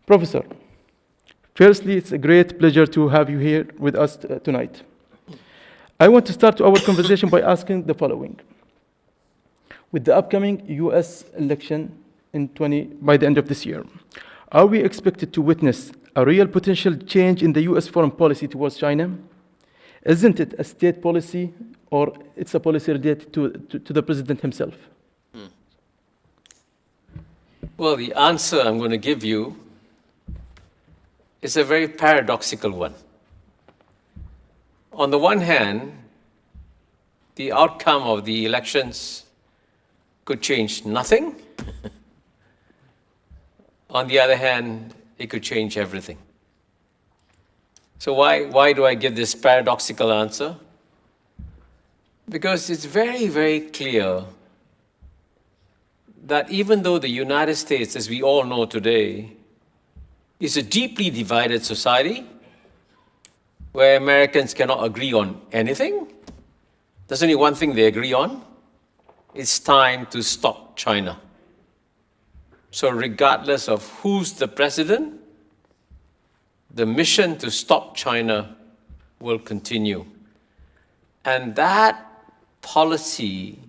Professor, firstly, it's a great pleasure to have you here with us tonight. I want to start our conversation by asking the following. With the upcoming US election by the end of this year, are we expected to witness a real potential change in the US foreign policy towards China? Isn't it a state policy, or it's a policy related to the president himself? Well, the answer I'm going to give you is a very paradoxical one. On the one hand, the outcome of the elections could change nothing. On the other hand, it could change everything. So why do I give this paradoxical answer? Because it's very, very clear that even though the United States, as we all know today, is a deeply divided society where Americans cannot agree on anything, there's only one thing they agree on: it's time to stop China. So regardless of who's the president, the mission to stop China will continue. And that policy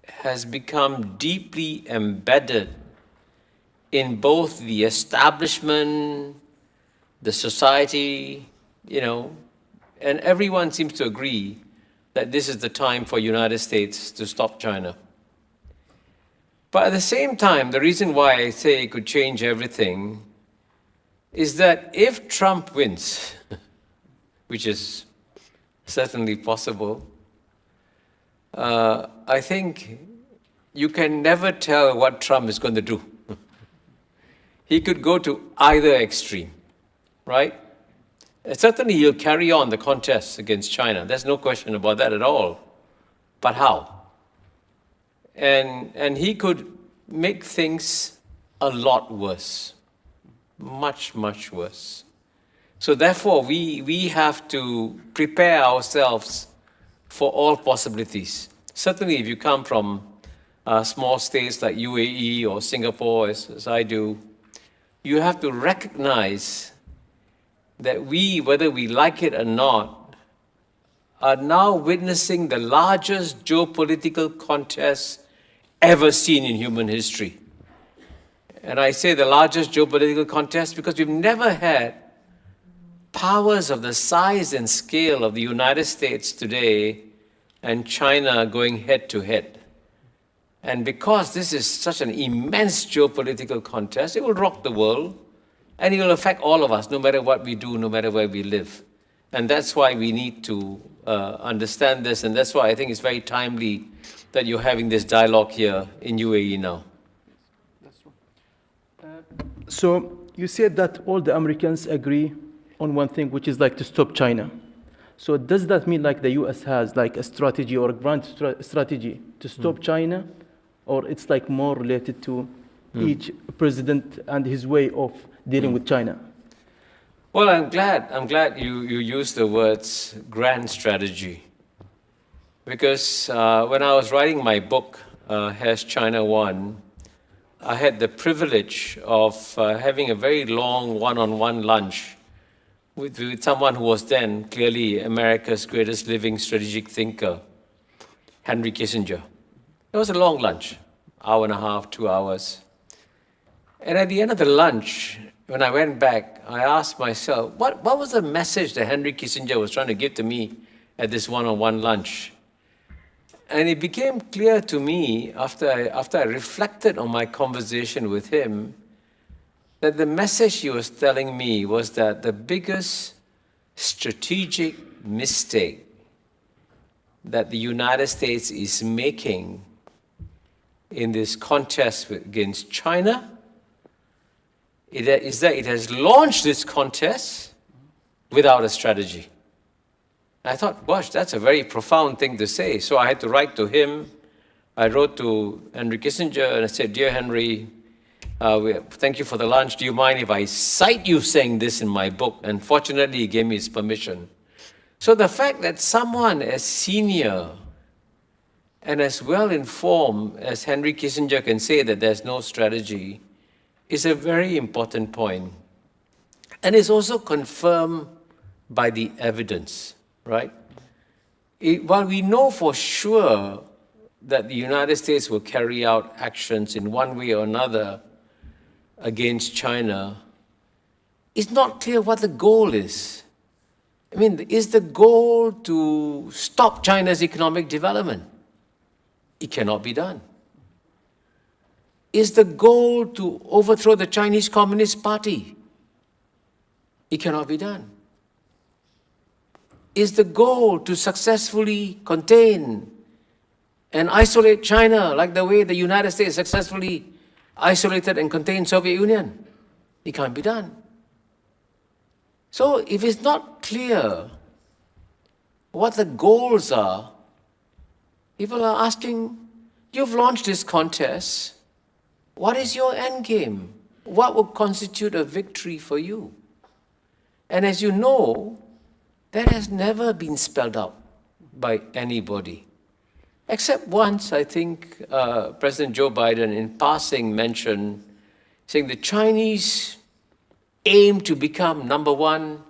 has become deeply embedded in both the establishment, the society, and everyone seems to agree that this is the time for United States to stop China. But at the same time, the reason why I say it could change everything is that if Trump wins, which is certainly possible, I think you can never tell what Trump is going to do. He could go to either extreme, right? Certainly he'll carry on the contest against China. There's no question about that at all. But how? And he could make things a lot worse. Much, much worse. So therefore, we have to prepare ourselves for all possibilities. Certainly, if you come from small states like UAE or Singapore, as I do, you have to recognize that we, whether we like it or not, are now witnessing the largest geopolitical contest ever seen in human history. And I say the largest geopolitical contest because we've never had powers of the size and scale of the United States today and China going head to head. And because this is such an immense geopolitical contest, it will rock the world and it will affect all of us, no matter what we do, no matter where we live. And that's why we need to understand this, and that's why I think it's very timely that you're having this dialogue here in UAE now. That's right. So you said that all the Americans agree on one thing, which is like to stop China. So does that mean like the US has like a strategy or a grand strategy to stop China, or it's like more related to each president and his way of dealing with China? Well, I'm glad you used the words grand strategy. Because when I was writing my book, Has China Won, I had the privilege of having a very long one-on-one lunch with someone who was then clearly America's greatest living strategic thinker, Henry Kissinger. It was a long lunch, hour and a half, 2 hours. And at the end of the lunch, when I went back, I asked myself, what was the message that Henry Kissinger was trying to give to me at this one-on-one lunch? And it became clear to me after I reflected on my conversation with him that the message he was telling me was that the biggest strategic mistake that the United States is making in this contest against China is that it has launched this contest without a strategy. I thought, gosh, that's a very profound thing to say. So I had to write to him. I wrote to Henry Kissinger and I said, "Dear Henry, thank you for the lunch. Do you mind if I cite you saying this in my book?" And fortunately, he gave me his permission. So the fact that someone as senior and as well-informed as Henry Kissinger can say that there's no strategy is a very important point. And it's also confirmed by the evidence, right? While we know for sure that the United States will carry out actions in one way or another against China, it's not clear what the goal is. I mean, is the goal to stop China's economic development? It cannot be done. Is the goal to overthrow the Chinese Communist Party? It cannot be done. Is the goal to successfully contain and isolate China like the way the United States successfully isolated and contained Soviet Union? It can't be done. So if it's not clear what the goals are, people are asking, you've launched this contest, what is your end game? What will constitute a victory for you? And as you know, that has never been spelled out by anybody. Except once, I think President Joe Biden in passing mentioned, saying the Chinese aim to become number one,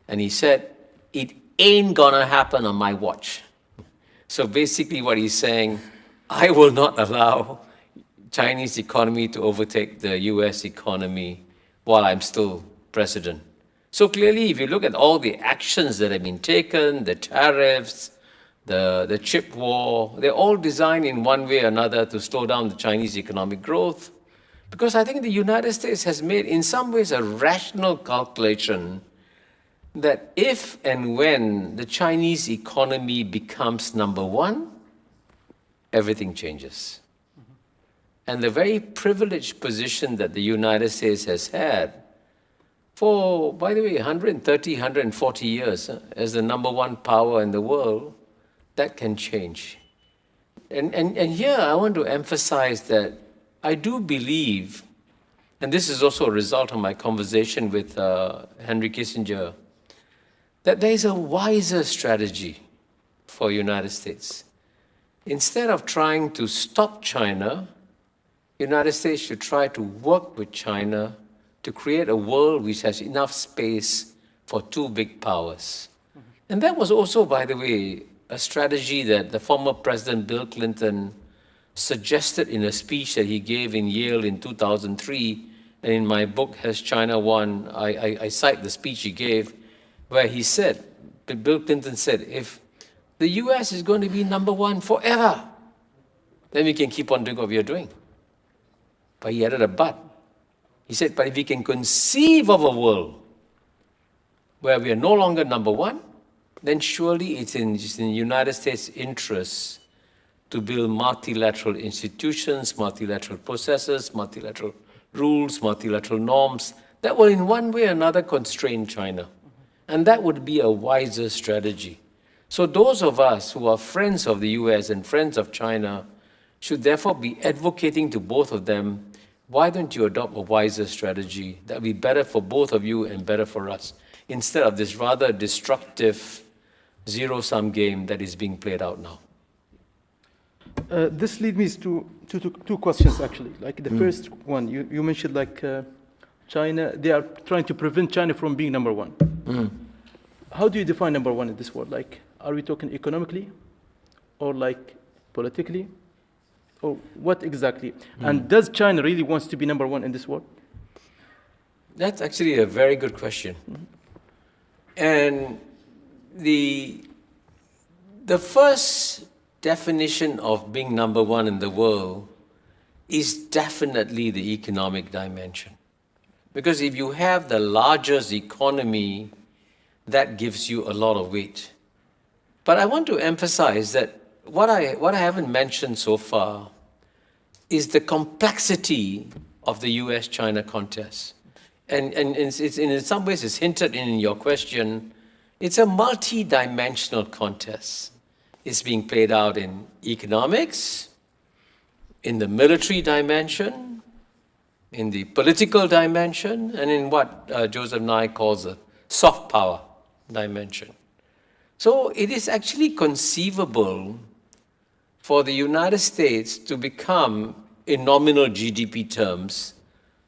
and he said, it ain't gonna happen on my watch. So basically what he's saying, I will not allow Chinese economy to overtake the US economy while I'm still president. So clearly, if you look at all the actions that have been taken, the tariffs, the chip war, they're all designed in one way or another to slow down the Chinese economic growth. Because I think the United States has made, in some ways, a rational calculation that if and when the Chinese economy becomes number one, everything changes. And the very privileged position that the United States has had for, by the way, 130, 140 years as the number one power in the world, that can change. And here I want to emphasize that I do believe, and this is also a result of my conversation with Henry Kissinger, that there is a wiser strategy for the United States. Instead of trying to stop China, the United States should try to work with China to create a world which has enough space for two big powers. And that was also, by the way, a strategy that the former President Bill Clinton suggested in a speech that he gave in Yale in 2003. And in my book, Has China Won? I cite the speech he gave where he said, Bill Clinton said, if the US is going to be number one forever, then we can keep on doing what we are doing. But he added a but. He said, but if we can conceive of a world where we are no longer number one, then surely it's in the United States' interests to build multilateral institutions, multilateral processes, multilateral rules, multilateral norms that will in one way or another constrain China. And that would be a wiser strategy. So those of us who are friends of the US and friends of China should therefore be advocating to both of them, why don't you adopt a wiser strategy that will be better for both of you and better for us, instead of this rather destructive zero-sum game that is being played out now? This leads me to two questions, actually. Like the first one, you mentioned like China, they are trying to prevent China from being number one. How do you define number one in this world? Like, are we talking economically or like politically? Or what exactly? And does China really wants to be number one in this world? That's actually a very good question. And the first definition of being number one in the world is definitely the economic dimension. Because if you have the largest economy, that gives you a lot of weight. But I want to emphasize that what I haven't mentioned so far is the complexity of the US-China contest. And it's in some ways it's hinted in your question. It's a multi-dimensional contest. It's being played out in economics, in the military dimension, in the political dimension, and in what Joseph Nye calls a soft power dimension. So it is actually conceivable for the United States to become, in nominal GDP terms,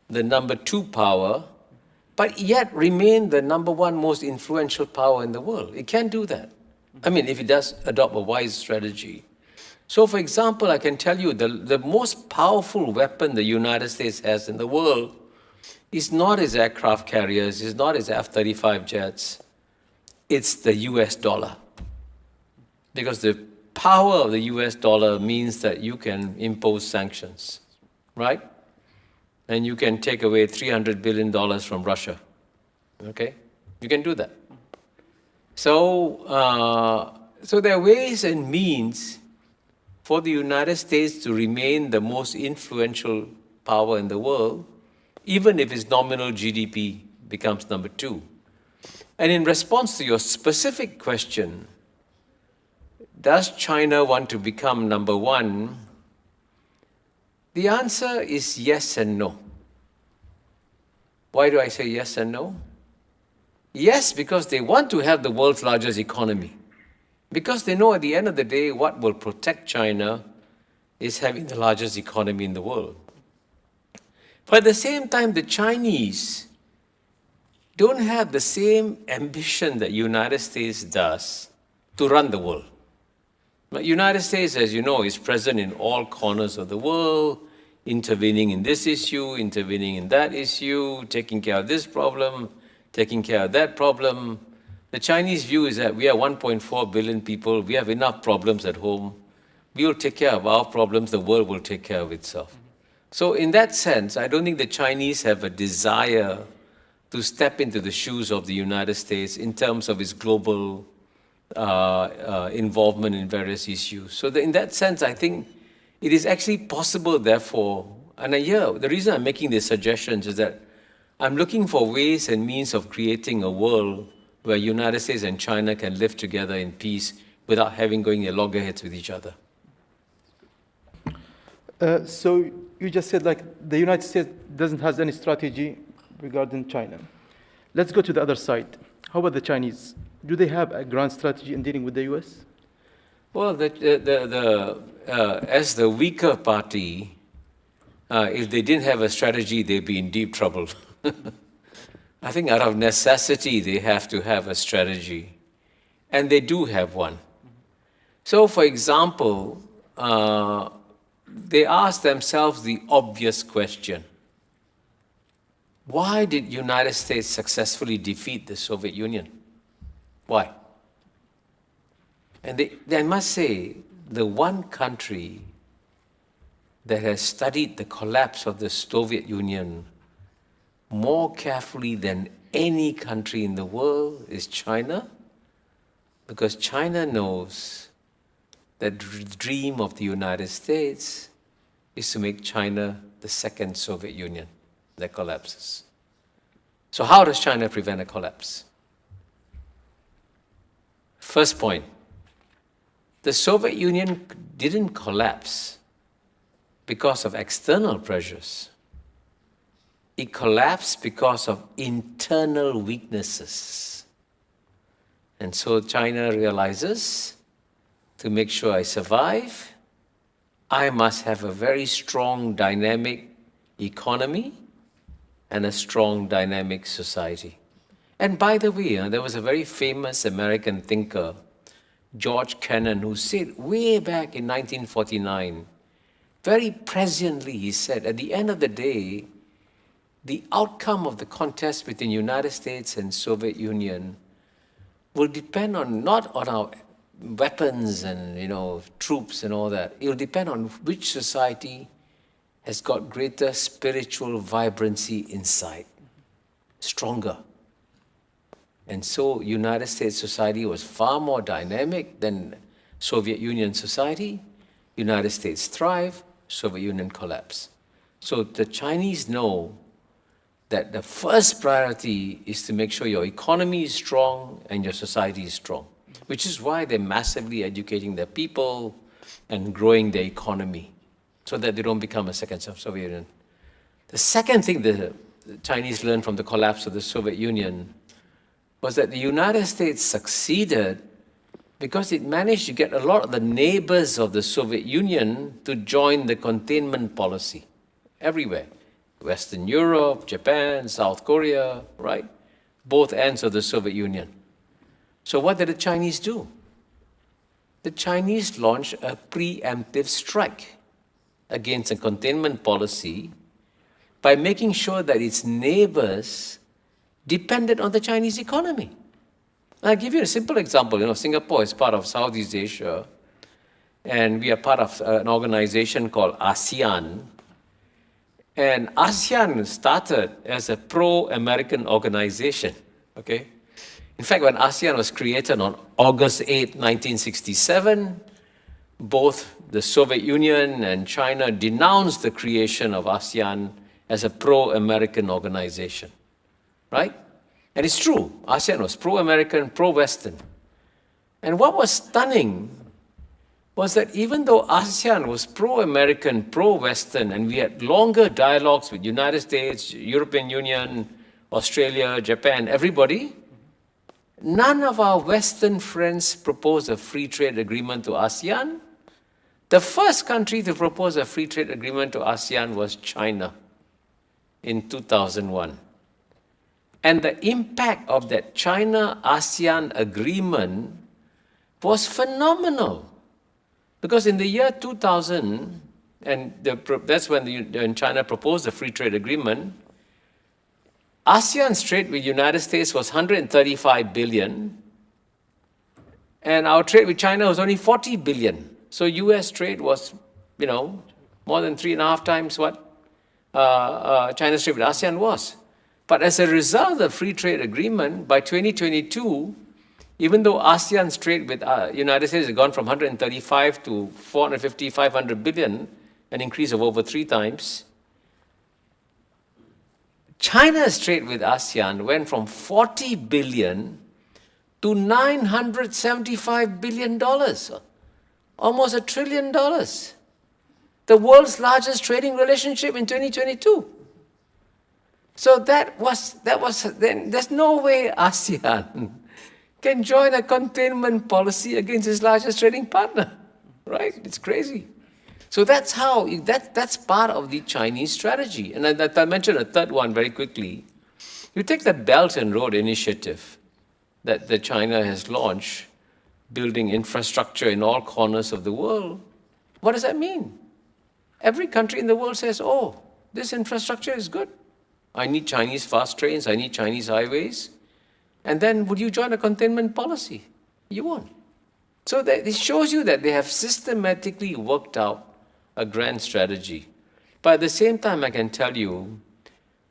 the number two power but yet remain the number one most influential power in the world. It can't do that. I mean, if it does adopt a wise strategy. So, for example, I can tell you the most powerful weapon the United States has in the world is not its aircraft carriers, it's not its F-35 jets, it's the US dollar. Because the power of the US dollar means that you can impose sanctions, right? And you can take away $300 billion from Russia, okay? You can do that. So, so there are ways and means for the United States to remain the most influential power in the world, even if its nominal GDP becomes number 2. And in response to your specific question, does China want to become number 1? The answer is yes and no. Why do I say yes and no? Yes, because they want to have the world's largest economy. Because they know at the end of the day, what will protect China is having the largest economy in the world. But at the same time, the Chinese don't have the same ambition that United States does to run the world. The United States, as you know, is present in all corners of the world, intervening in this issue, intervening in that issue, taking care of this problem, taking care of that problem. The Chinese view is that we are 1.4 billion people, we have enough problems at home, we will take care of our problems, the world will take care of itself. So in that sense, I don't think the Chinese have a desire to step into the shoes of the United States in terms of its global involvement in various issues. So in that sense, I think it is actually possible, therefore, and the reason I'm making these suggestions is that I'm looking for ways and means of creating a world where United States and China can live together in peace without having going at loggerheads with each other. So you just said like the United States doesn't have any strategy regarding China. Let's go to the other side. How about the Chinese? Do they have a grand strategy in dealing with the US? Well, as the weaker party, if they didn't have a strategy, they'd be in deep trouble. I think out of necessity, they have to have a strategy. And they do have one. So, for example, they ask themselves the obvious question. Why did United States successfully defeat the Soviet Union? Why? And they must say, the one country that has studied the collapse of the Soviet Union more carefully than any country in the world is China, because China knows that the dream of the United States is to make China the second Soviet Union that collapses. So how does China prevent a collapse? First point, the Soviet Union didn't collapse because of external pressures. It collapsed because of internal weaknesses. And so China realizes, to make sure I survive, I must have a very strong, dynamic economy and a strong, dynamic society. And by the way, there was a very famous American thinker, George Kennan, who said way back in 1949, very presciently he said, at the end of the day, the outcome of the contest between United States and Soviet Union will depend not on our weapons and troops and all that. It will depend on which society has got greater spiritual vibrancy inside, stronger. And so United States society was far more dynamic than Soviet Union society. United States thrived, Soviet Union collapsed. So the Chinese know that the first priority is to make sure your economy is strong and your society is strong, which is why they're massively educating their people and growing their economy so that they don't become a second Soviet Union. The second thing the Chinese learned from the collapse of the Soviet Union was that the United States succeeded because it managed to get a lot of the neighbors of the Soviet Union to join the containment policy everywhere. Western Europe, Japan, South Korea, right? Both ends of the Soviet Union. So what did the Chinese do? The Chinese launched a preemptive strike against a containment policy by making sure that its neighbors depended on the Chinese economy. I'll give you a simple example. Singapore is part of Southeast Asia, and we are part of an organization called ASEAN. And ASEAN started as a pro-American organization, okay? In fact, when ASEAN was created on August 8, 1967, both the Soviet Union and China denounced the creation of ASEAN as a pro-American organization, right? And it's true, ASEAN was pro-American, pro-Western. And what was stunning was that even though ASEAN was pro-American, pro-Western, and we had longer dialogues with United States, European Union, Australia, Japan, everybody, none of our Western friends proposed a free trade agreement to ASEAN. The first country to propose a free trade agreement to ASEAN was China in 2001. And the impact of that China-ASEAN agreement was phenomenal. Because in the year 2000, and that's when China proposed the free trade agreement, ASEAN's trade with the United States was 135 billion, and our trade with China was only 40 billion. So US trade was, more than 3.5 times what China's trade with ASEAN was. But as a result of the free trade agreement, by 2022, even though ASEAN's trade with United States has gone from 135 to 450, 500 billion, an increase of over 3 times, China's trade with ASEAN went from 40 billion to $975 billion, almost $1 trillion. The world's largest trading relationship in 2022. So then there's no way ASEAN can join a containment policy against its largest trading partner, right? It's crazy. So that's part of the Chinese strategy. And I mentioned a third one very quickly. You take the Belt and Road Initiative that China has launched, building infrastructure in all corners of the world. What does that mean? Every country in the world says, oh, this infrastructure is good. I need Chinese fast trains, I need Chinese highways. And then would you join a containment policy? You won't. So it shows you that they have systematically worked out a grand strategy. But at the same time, I can tell you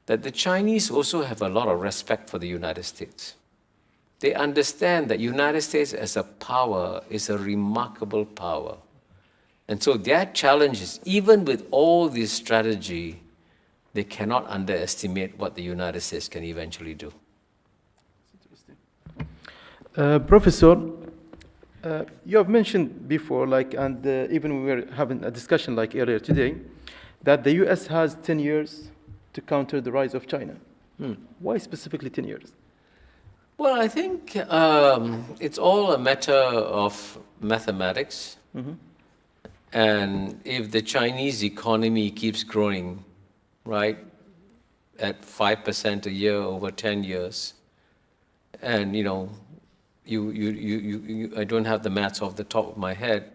that the Chinese also have a lot of respect for the United States. They understand that United States as a power is a remarkable power. And so their challenge is, even with all this strategy, they cannot underestimate what the United States can eventually do. Professor, you have mentioned before, and even we were having a discussion earlier today, that the US has 10 years to counter the rise of China. Why specifically 10 years? Well, I think it's all a matter of mathematics. Mm-hmm. And if the Chinese economy keeps growing, right, at 5% a year over 10 years, and I don't have the maths off the top of my head,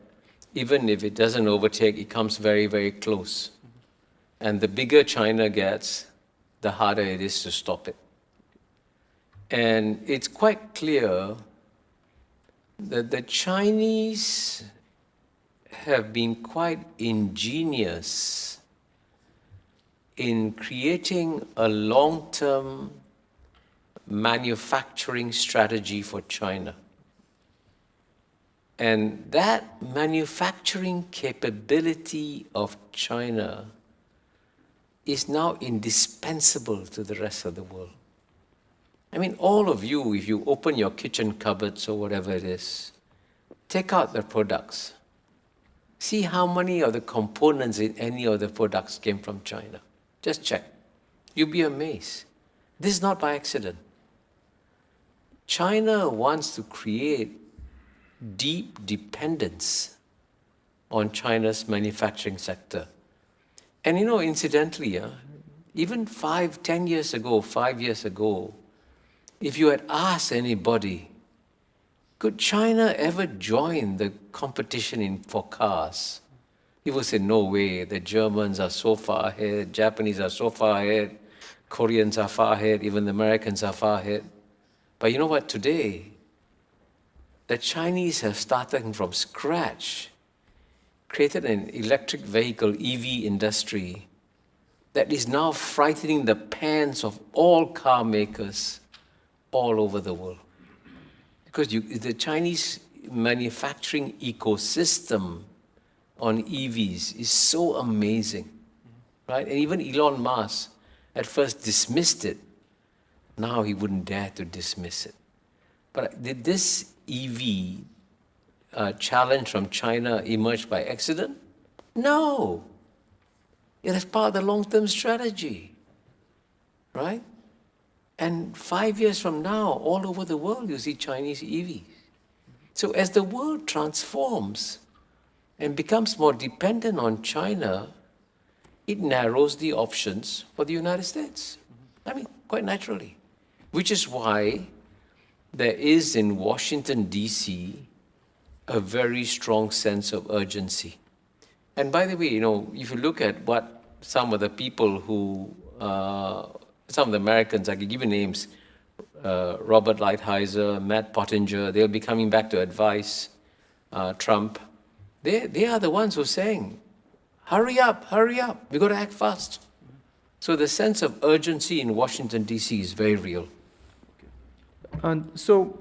even if it doesn't overtake, it comes very, very close. And the bigger China gets, the harder it is to stop it. And it's quite clear that the Chinese have been quite ingenious in creating a long-term manufacturing strategy for China. And that manufacturing capability of China is now indispensable to the rest of the world. I mean, all of you, if you open your kitchen cupboards or whatever it is, take out the products. See how many of the components in any of the products came from China. Just check. You'll be amazed. This is not by accident. China wants to create deep dependence on China's manufacturing sector. And incidentally, even 10 years ago, 5 years ago, if you had asked anybody, could China ever join the competition for cars? People say, no way, the Germans are so far ahead, Japanese are so far ahead, Koreans are far ahead, even the Americans are far ahead. But you know what, today, the Chinese have started from scratch, created an electric vehicle, EV industry, that is now frightening the pants of all car makers all over the world. Because the Chinese manufacturing ecosystem on EVs is so amazing, right? And even Elon Musk at first dismissed it. Now he wouldn't dare to dismiss it. But did this EV challenge from China emerge by accident? No. It is part of the long-term strategy, right? And 5 years from now, all over the world, you see Chinese EVs. So as the world transforms and becomes more dependent on China, it narrows the options for the United States. I mean, quite naturally. Which is why there is in Washington, D.C., a very strong sense of urgency. And by the way, if you look at what some of the people who, some of the Americans, I can give you names, Robert Lighthizer, Matt Pottinger, they'll be coming back to advise Trump. They are the ones who are saying, hurry up, we've got to act fast. So the sense of urgency in Washington, D.C. is very real. And so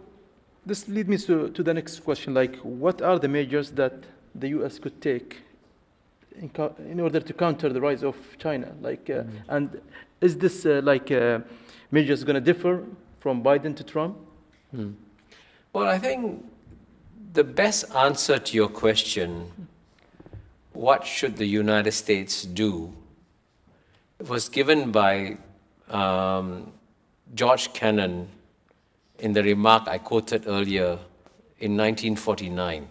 this leads me to the next question, like what are the measures that the U.S. could take in order to counter the rise of China? And is this measures going to differ from Biden to Trump? Well, I think the best answer to your question, what should the United States do, was given by George Kennan in the remark I quoted earlier in 1949,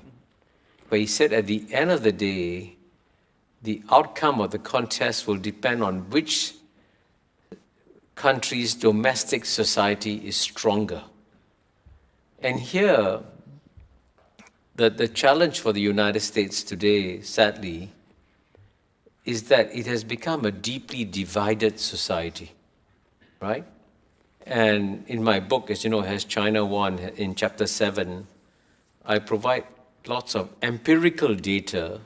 where he said at the end of the day, the outcome of the contest will depend on which country's domestic society is stronger. And here, the challenge for the United States today, sadly, is that it has become a deeply divided society, right? And in my book, as you know, Has China Won, in chapter 7, I provide lots of empirical data,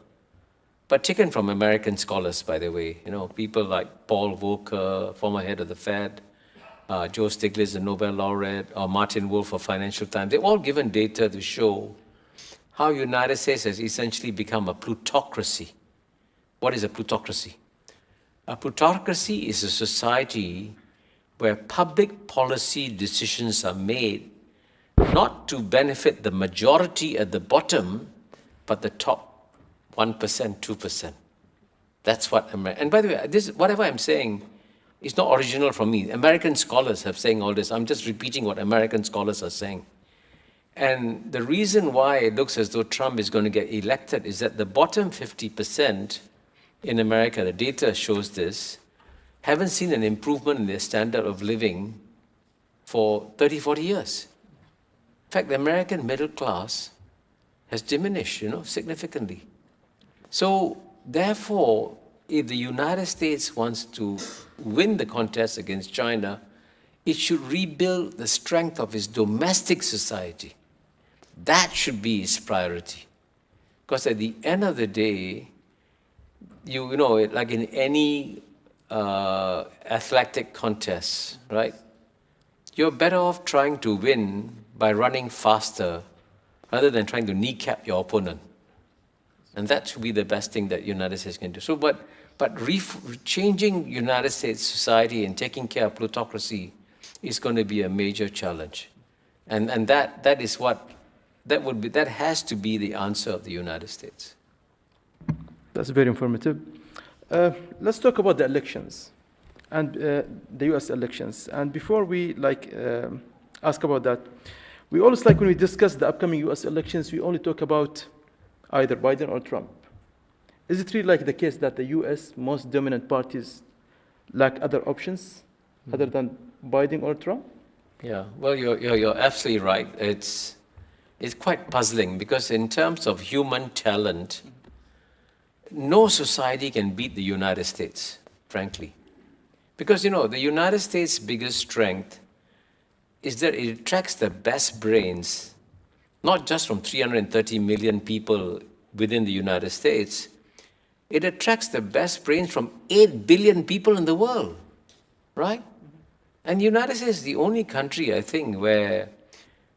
but taken from American scholars, by the way. People like Paul Volcker, former head of the Fed, Joe Stiglitz, the Nobel laureate, or Martin Wolf of Financial Times. They've all given data to show how the United States has essentially become a plutocracy. What is a plutocracy? A plutocracy is a society where public policy decisions are made not to benefit the majority at the bottom, but the top 1%, 2%. That's what America. And by the way, whatever I'm saying is not original from me. American scholars have saying all this. I'm just repeating what American scholars are saying. And the reason why it looks as though Trump is going to get elected is that the bottom 50% in America, the data shows this, haven't seen an improvement in their standard of living for 30, 40 years. In fact, the American middle class has diminished, significantly. So, therefore, if the United States wants to win the contest against China, it should rebuild the strength of its domestic society. That should be its priority. Because at the end of the day, like in any athletic contest, right? You're better off trying to win by running faster rather than trying to kneecap your opponent. And that should be the best thing that United States can do. So, but changing United States society and taking care of plutocracy is going to be a major challenge. And that has to be the answer of the United States. That's very informative. Let's talk about the elections and the U.S. elections. And before we ask about that, we always when we discuss the upcoming U.S. elections, we only talk about either Biden or Trump. Is it really the case that the U.S. most dominant parties lack other options other than Biden or Trump? Yeah, well, you're absolutely right. It's quite puzzling because in terms of human talent, no society can beat the United States, frankly. Because, you know, the United States' biggest strength is that it attracts the best brains, not just from 330 million people within the United States. It attracts the best brains from 8 billion people in the world, right? And the United States is the only country, I think, where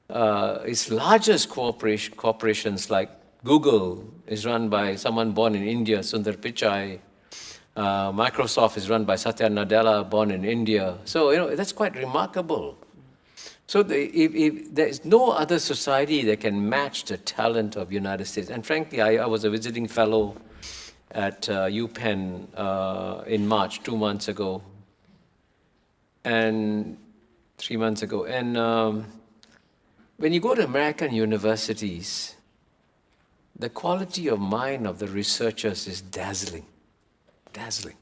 its largest corporations like Google is run by someone born in India, Sundar Pichai. Microsoft is run by Satya Nadella, born in India. So, you know, that's quite remarkable. So if there is no other society that can match the talent of United States. And frankly, I was a visiting fellow at UPenn in March, 2 months ago, and 3 months ago. And when you go to American universities, the quality of mind of the researchers is dazzling. Dazzling.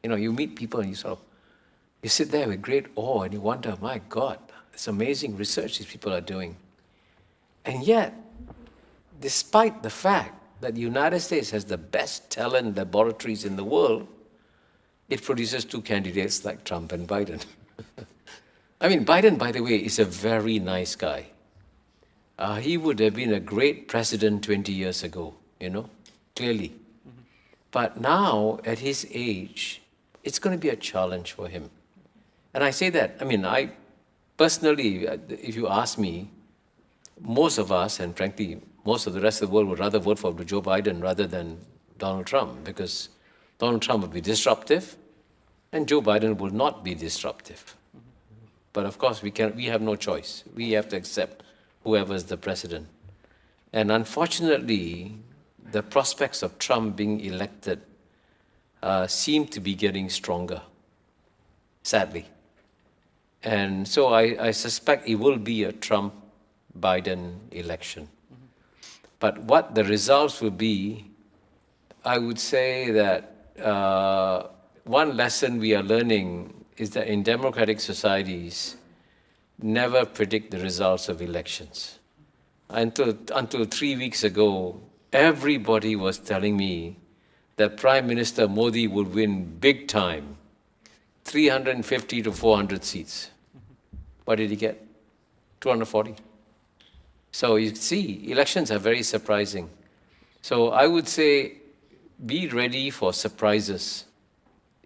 You know, you meet people and you sit there with great awe and you wonder, my God, it's amazing research these people are doing. And yet, despite the fact that the United States has the best talent laboratories in the world, it produces two candidates like Trump and Biden. I mean, Biden, by the way, is a very nice guy. He would have been a great president 20 years ago, you know, clearly. But now, at his age, it's going to be a challenge for him. And I say that, I mean, I personally, if you ask me, most of us, and frankly, most of the rest of the world would rather vote for Joe Biden rather than Donald Trump, because Donald Trump will be disruptive, and Joe Biden will not be disruptive. But of course, we have no choice. We have to accept whoever is the president. And unfortunately, the prospects of Trump being elected seem to be getting stronger, sadly. And so I suspect it will be a Trump-Biden election. But what the results will be, I would say that one lesson we are learning is that in democratic societies, never predict the results of elections. Until 3 weeks ago, everybody was telling me that Prime Minister Modi would win big time, 350 to 400 seats. What did he get? 240. So you see, elections are very surprising. So I would say be ready for surprises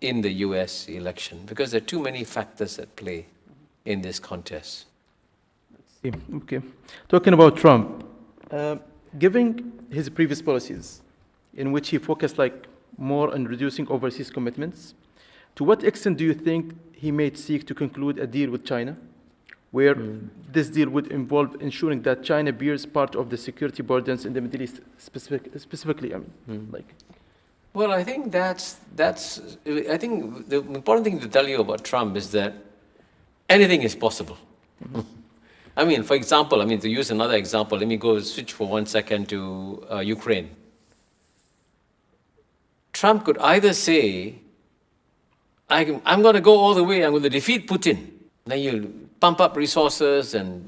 in the US election because there are too many factors at play in this contest. Okay. Talking about Trump, given his previous policies, in which he focused more on reducing overseas commitments, to what extent do you think he may seek to conclude a deal with China, where this deal would involve ensuring that China bears part of the security burdens in the Middle East specifically? I mean, Well, I think I think the important thing to tell you about Trump is that anything is possible. I mean, for example, to use another example, let me go switch for 1 second to Ukraine. Trump could either say, I'm going to go all the way, I'm going to defeat Putin. Then you pump up resources and,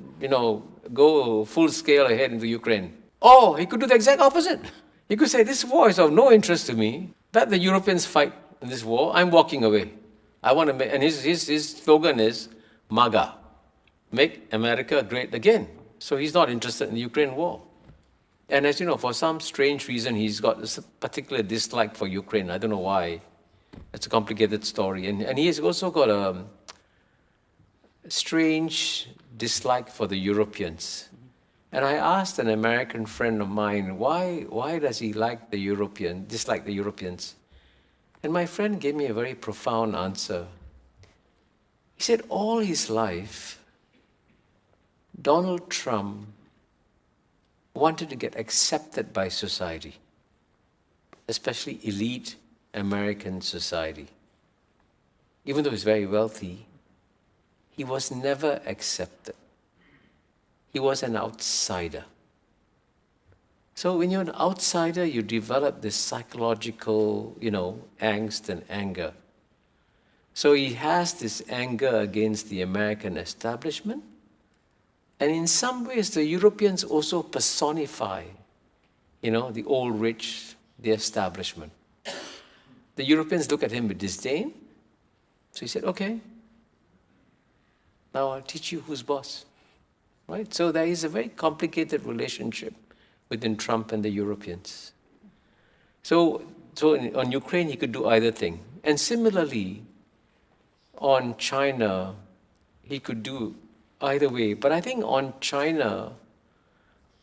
go full scale ahead into Ukraine. Or he could do the exact opposite. He could say, this war is of no interest to me. Let the Europeans fight in this war. I'm walking away. I want to make, and his slogan is MAGA, Make America Great Again. So he's not interested in the Ukraine war. And as you know, for some strange reason, he's got this particular dislike for Ukraine. I don't know why. It's a complicated story. And he has also got a strange dislike for the Europeans. And I asked an American friend of mine, why does he dislike the Europeans? And my friend gave me a very profound answer. He said all his life, Donald Trump wanted to get accepted by society, especially elite American society. Even though he's very wealthy, he was never accepted. He was an outsider. So when you're an outsider, you develop this psychological, angst and anger. So he has this anger against the American establishment. And in some ways, the Europeans also personify, the old rich, the establishment. The Europeans look at him with disdain. So he said, okay, now I'll teach you who's boss. Right? So there is a very complicated relationship within Trump and the Europeans. So on Ukraine, he could do either thing. And similarly, on China, he could do either way. But I think on China,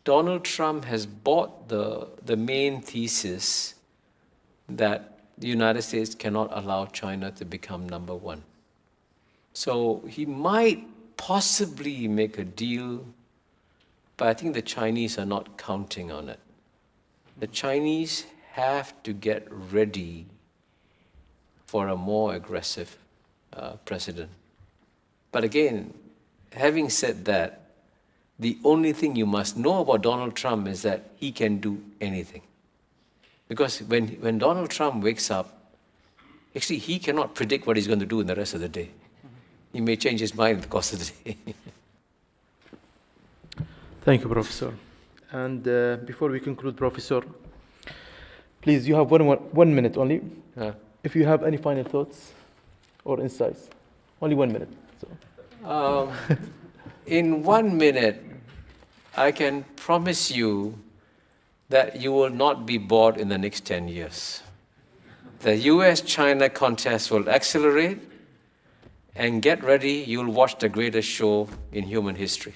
Donald Trump has bought the main thesis that the United States cannot allow China to become number one. So he might possibly make a deal, but I think the Chinese are not counting on it. The Chinese have to get ready for a more aggressive president. But again, having said that, the only thing you must know about Donald Trump is that he can do anything. Because when Donald Trump wakes up, actually he cannot predict what he's going to do in the rest of the day. He may change his mind in the course of the day. Thank you, Professor. And before we conclude, Professor, please, you have 1 minute only. If you have any final thoughts or insights, only 1 minute. So. In 1 minute, I can promise you that you will not be bored in the next 10 years. The US-China contest will accelerate, and get ready, you'll watch the greatest show in human history.